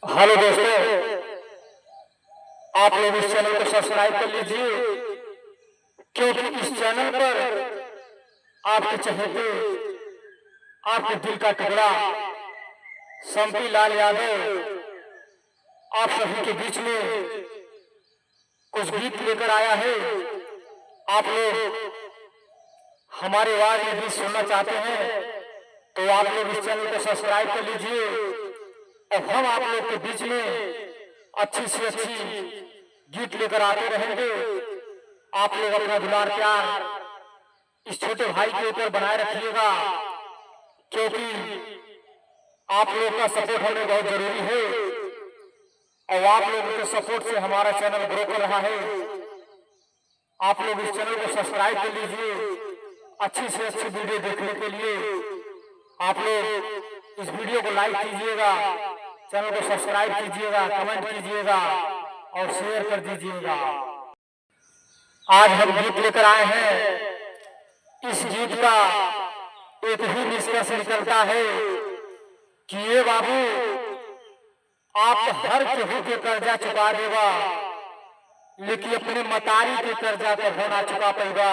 Hello दोस्तों, आप लोग इस चैनल को सब्सक्राइब कर लीजिए क्योंकि इस चैनल पर आपके चहेते आपके दिल का टुकड़ा संपी लाल यादव आप सभी के बीच में कुछ गीत लेकर आया है। आप लोग हमारे आवाज में गीत सुनना चाहते हैं तो आप लोग इस चैनल को सब्सक्राइब कर लीजिए और हम आप लोग के बीच में अच्छी से अच्छी गीत लेकर आते रहेंगे। आप लोग अपना दुलार प्यार इस छोटे भाई के ऊपर बनाए रखिएगा क्योंकि आप लोग का सपोर्ट हमें बहुत जरूरी है और आप लोगों के सपोर्ट से हमारा चैनल ग्रो कर रहा है। आप लोग इस चैनल को सब्सक्राइब कर लीजिए अच्छी से अच्छी वीडियो देखने के लिए। आप लोग इस वीडियो को लाइक कीजिएगा, चैनल को सब्सक्राइब कीजिएगा, कमेंट कीजिएगा और शेयर कर दीजिएगा। आज हम गीत लेकर आए हैं। इस गीत का एक ही निष्कर्ष निकलता है कि ये बाबू आप हर केहू के कर्जा चुका देगा लेकिन अपने मतारी के कर्जा को होना चुका पाएगा।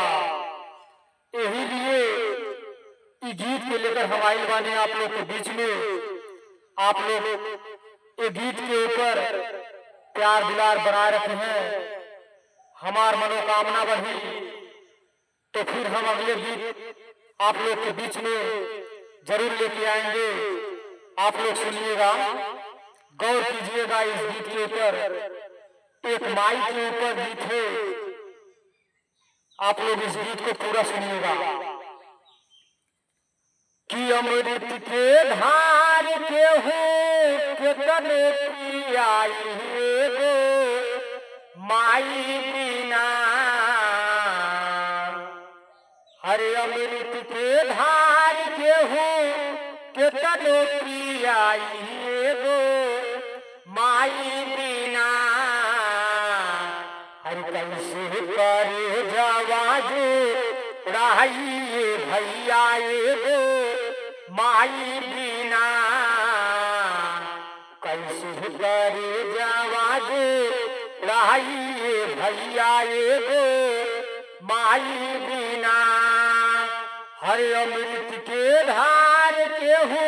यही लिए इस गीत के लेकर हम आए बाने आप लोग के बीच में। आप लोग ये गीत के ऊपर प्यार दुलार बनाए रखे हैं, हमार मनोकामना बढ़ी तो फिर हम अगले गीत आप लोग के बीच में जरूर लेके आएंगे। आप लोग सुनिएगा, गौर कीजिएगा इस गीत के ऊपर। एक माई के ऊपर गीत है, आप लोग इस गीत को पूरा सुनिएगा। कि अमृत के धार के हो के तने पियाई गो माई बिना। हरे अमृत के धार के हो के तने पियाई गो माई बिना। हर कैसे करे जवाजू राही भैया गो माई बिना। कैसे करे जवाजू राही भैया गो माई बिना। हर अमृत के धार के हो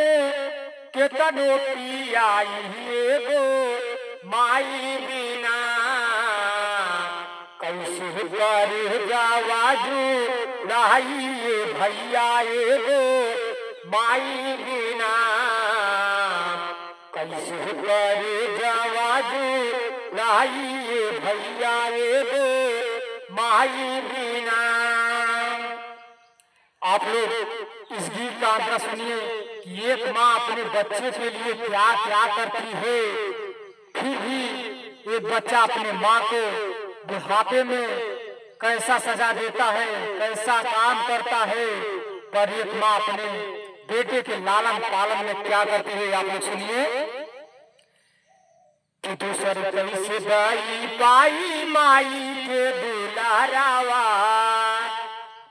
के तनो पियाई गो माई बिना। कैसे करे जवाजू राही भैया गो माई बिना। कैसे करे जवाजू राही भैया गो माई बिना। आप लोग इस गीत का अंतर सुनिए कि एक माँ अपने बच्चे के लिए क्या क्या करती है, फिर भी एक बच्चा अपने माँ को बुढ़ापे में कैसा सजा देता है, कैसा काम करता है। पर एक माँ अपने बेटे के लालन पालन में क्या करती है, आप लोग सुनिए। कि दूसर कैसे दाई पाई माई के दुलारावा।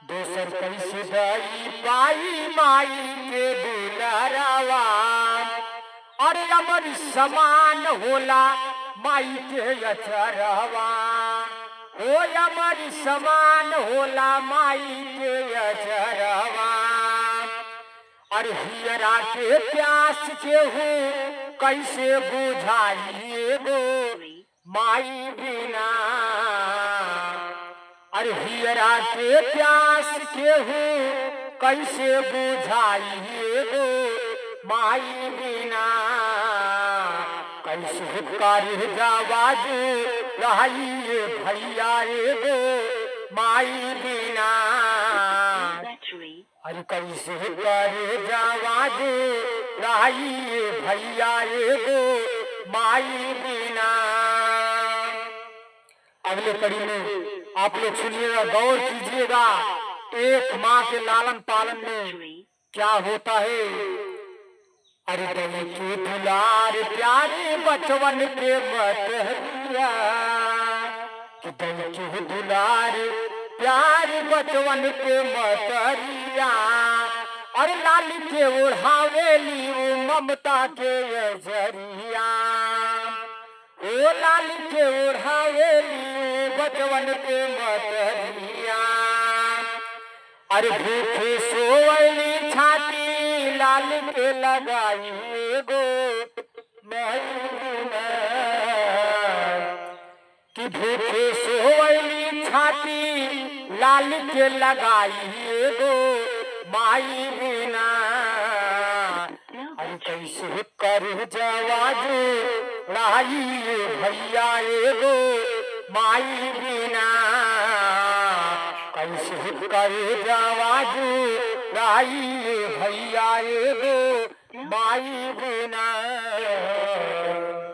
दूसर कैसे दाई पाई माई के दुलारावा। अरे अमर समान होला माई के अचरवा। ओ अमर समान होला माई के अचरवा। अरे हियरा के प्यास के हो कैसे बुझाइए गो माई बिना। अरे हियरा के प्यास के हो कैसे बुझाइए गो माई बिना। कैसे करे जवाजू राही भैया गो माई बिना। अरे कैसे करे जवाजू राही भैया गो माई बिना। अगले कड़ी में आप लोग सुनिएगा, गौर कीजिएगा एक माँ के लालन पालन में क्या होता है। अरे दही के दुलार प्यारे बचवन के मतरिया। कि दही के दुलार प्यारे बचवन के मतरिया। और लाली के ओढ़ावेली ममता के जरिया। ओ लाल के ओढ़ावेली बचवन के मतरिया अरे भूखे सोवली छाती लाल के लगाई गो महीना कि भूखे सोवली छाती लाल के लगाई गो माई बिना अरे कैसे कर जवाजू राई भैया एगो माई बिना कैसे कर जवाजू राई भैया एगो माई बिना